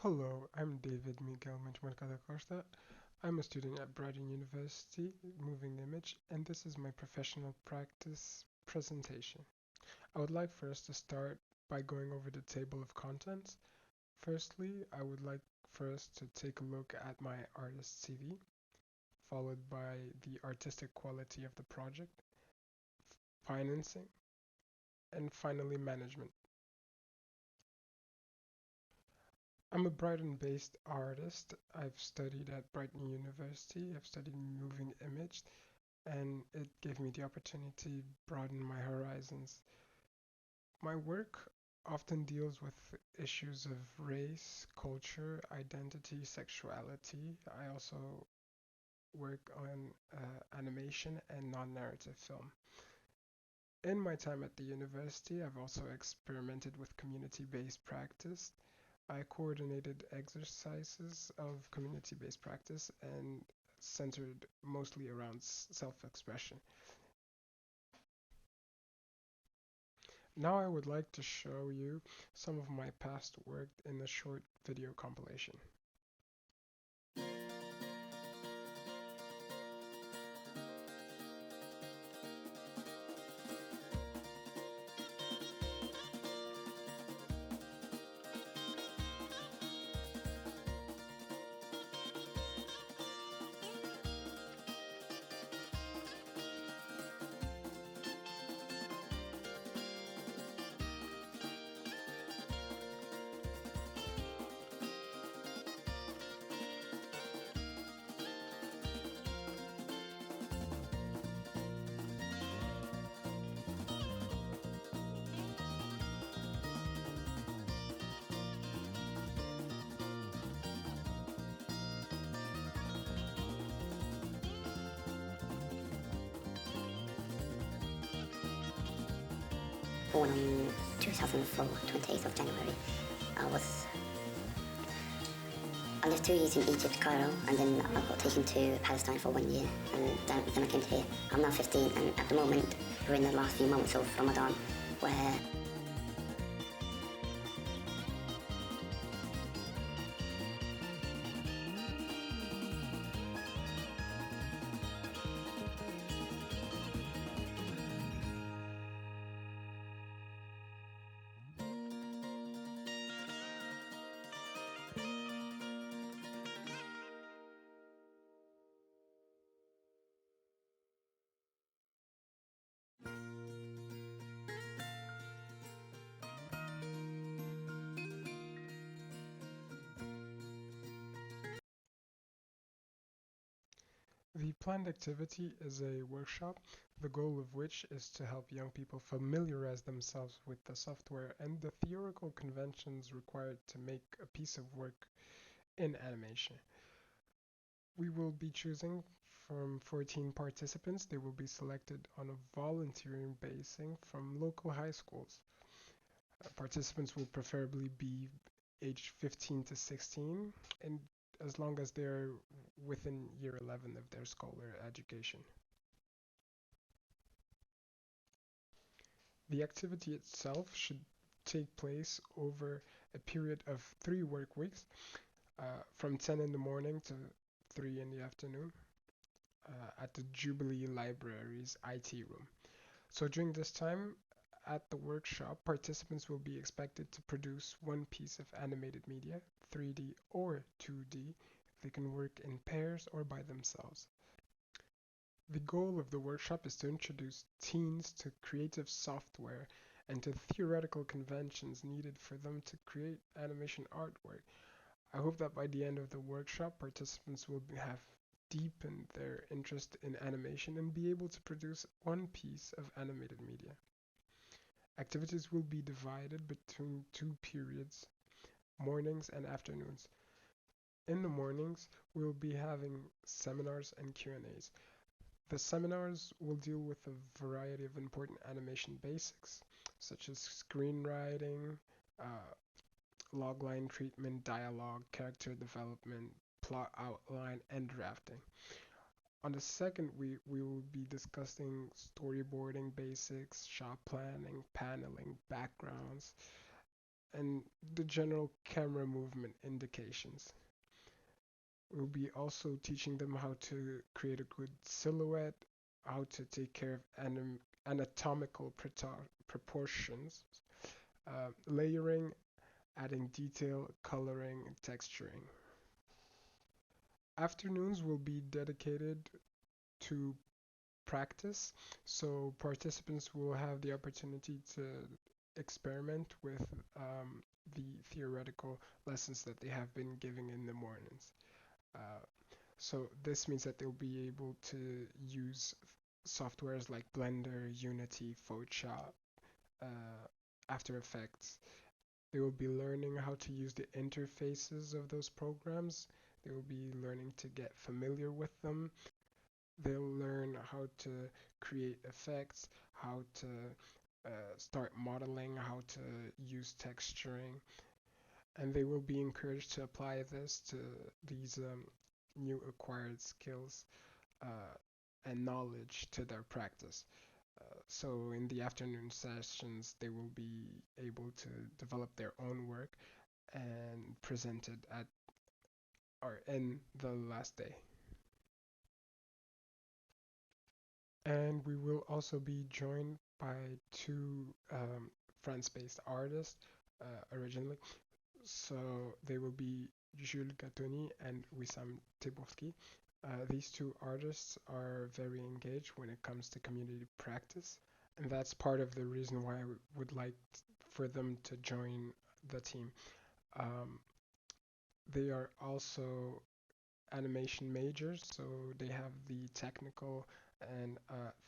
Hello, I'm David Miguel Menchmarca da Costa. I'm a student at Brighton University, Moving Image, and this is my professional practice presentation. I would like for us to start by going over the table of contents. Firstly, I would like for us to take a look at my artist CV, followed by the artistic quality of the project, financing, and finally management. I'm a Brighton-based artist. I've studied at Brighton University. I've studied moving image, and it gave me the opportunity to broaden my horizons. My work often deals with issues of race, culture, identity, sexuality. I also work on animation and non-narrative film. In my time at the university, I've also experimented with community-based practice. I coordinated exercises of community-based practice and centered mostly around self-expression. Now I would like to show you some of my past work in a short video compilation. Born in 2004, 28th of January. I was I lived 2 years in Egypt, Cairo, and then I got taken to Palestine for 1 year, and then I came here. I'm now 15, and at the moment, we're in the last few months of Ramadan, where The planned activity is a workshop, the goal of which is to help young people familiarize themselves with the software and the theoretical conventions required to make a piece of work in animation. We will be choosing from 14 participants. They will be selected on a volunteering basis from local high schools. Participants will preferably be aged 15 to 16, and as long as they're within year 11 of their scholar education. The activity itself should take place over a period of 3 work weeks, from 10 in the morning to 3 in the afternoon, at the Jubilee Library's IT room. So during this time at the workshop, participants will be expected to produce one piece of animated media, 3D or 2D. They can work in pairs or by themselves. The goal of the workshop is to introduce teens to creative software and to theoretical conventions needed for them to create animation artwork. I hope that by the end of the workshop, participants will have deepened their interest in animation and be able to produce one piece of animated media. Activities will be divided between two periods, mornings and afternoons. In the mornings, we'll be having seminars and Q&As. The seminars will deal with a variety of important animation basics, such as screenwriting, uh, logline treatment, dialogue, character development, plot outline, and drafting. On the second week, we will be discussing storyboarding basics, shot planning, paneling, backgrounds, and the general camera movement indications. We'll be also teaching them how to create a good silhouette, how to take care of anatomical proportions, layering, adding detail, coloring, and texturing. Afternoons will be dedicated to practice, so participants will have the opportunity to experiment with the theoretical lessons that they have been giving in the mornings. Uh, so this means that they'll be able to use softwares like Blender, Unity, Photoshop, uh, After Effects. They will be learning how to use the interfaces of those programs. They will be learning to get familiar with them. They'll learn how to create effects, how to start modeling, how to use texturing, and they will be encouraged to apply this to these new acquired skills uh, and knowledge to their practice. So in the afternoon sessions, they will be able to develop their own work and present it at or in the last day. And we will also be joined by two France-based artists originally. So they will be Jules Gattoni and Wissam Tebowski. These two artists are very engaged when it comes to community practice, and that's part of the reason why I would like for them to join the team. Um, they are also animation majors, so they have the technical and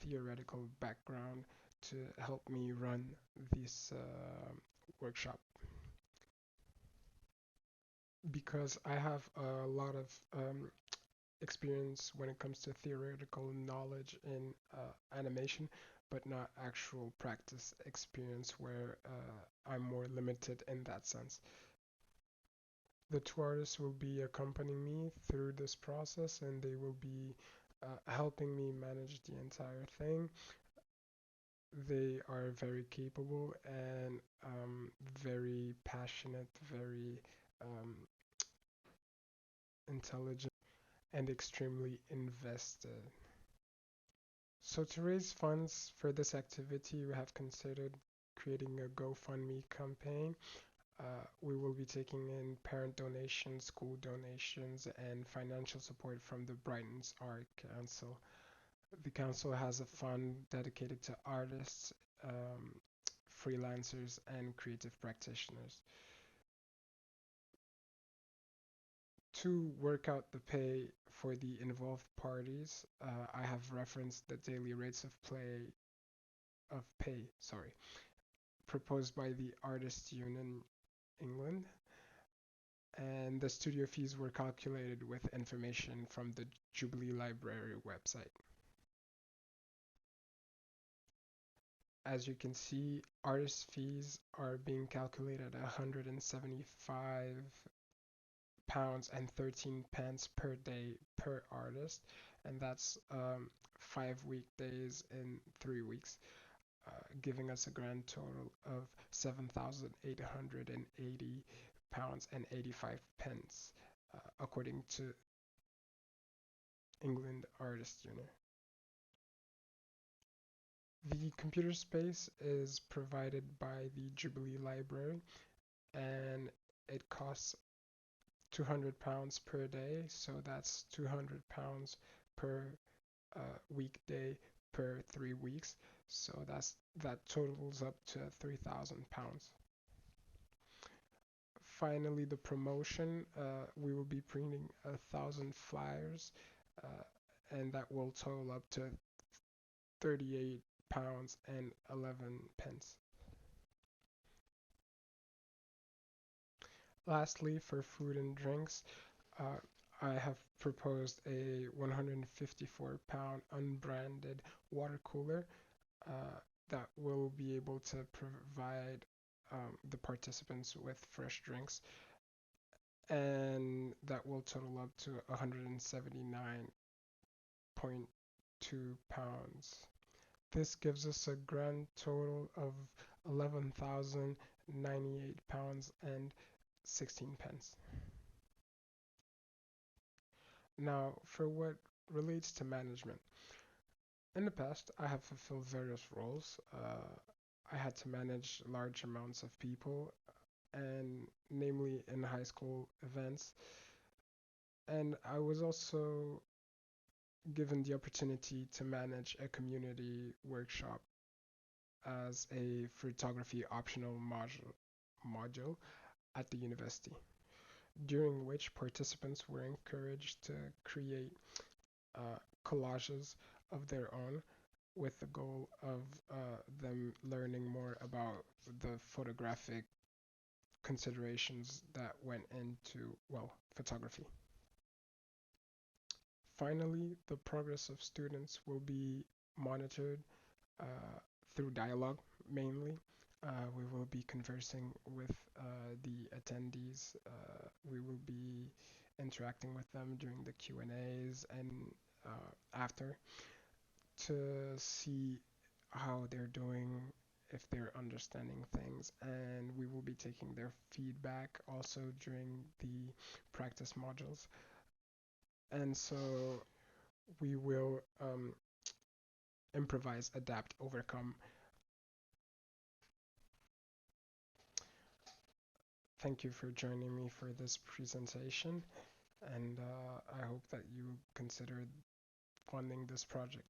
theoretical background to help me run this workshop. Because I have a lot of experience when it comes to theoretical knowledge in animation, but not actual practice experience where I'm more limited in that sense. The two artists will be accompanying me through this process and they will be helping me manage the entire thing. They are very capable and very passionate, very um, intelligent, and extremely invested. So to raise funds for this activity, we have considered creating a GoFundMe campaign. We will be taking in parent donations, school donations, and financial support from the Brighton's Art Council. The council has a fund dedicated to artists, freelancers, and creative practitioners. To work out the pay for the involved parties, I have referenced the daily rates of pay, proposed by the Artists Union England, and the studio fees were calculated with information from the Jubilee Library website. As you can see, artist fees are being calculated at £175 and 13 pence per day per artist, and that's 5 weekdays in 3 weeks, giving us a grand total of £7,880 and 85 pence, according to England Artists Union. The computer space is provided by the Jubilee Library and it costs £200 per day, so that's £200 per weekday per 3 weeks. So that totals up to £3,000. Finally, the promotion, we will be printing 1,000 flyers, and that will total up to £38 and 11 pence. Lastly, for food and drinks, I have proposed a 154-pound unbranded water cooler that will be able to provide the participants with fresh drinks, and that will total up to 179.2 pounds. This gives us a grand total of 11,000 £98 and 16 pence. Now, for what relates to management, in the past, I have fulfilled various roles. I had to manage large amounts of people, and namely in high school events. And I was also given the opportunity to manage a community workshop as a photography optional module at the university, during which participants were encouraged to create collages of their own with the goal of them learning more about the photographic considerations that went into, well, photography. Finally, the progress of students will be monitored uh, through dialogue mainly. We will be conversing with the attendees. We will be interacting with them during the Q&As and after, to see how they're doing, if they're understanding things, and we will be taking their feedback also during the practice modules. And so we will improvise, adapt, overcome. Thank you for joining me for this presentation, and I hope that you consider funding this project.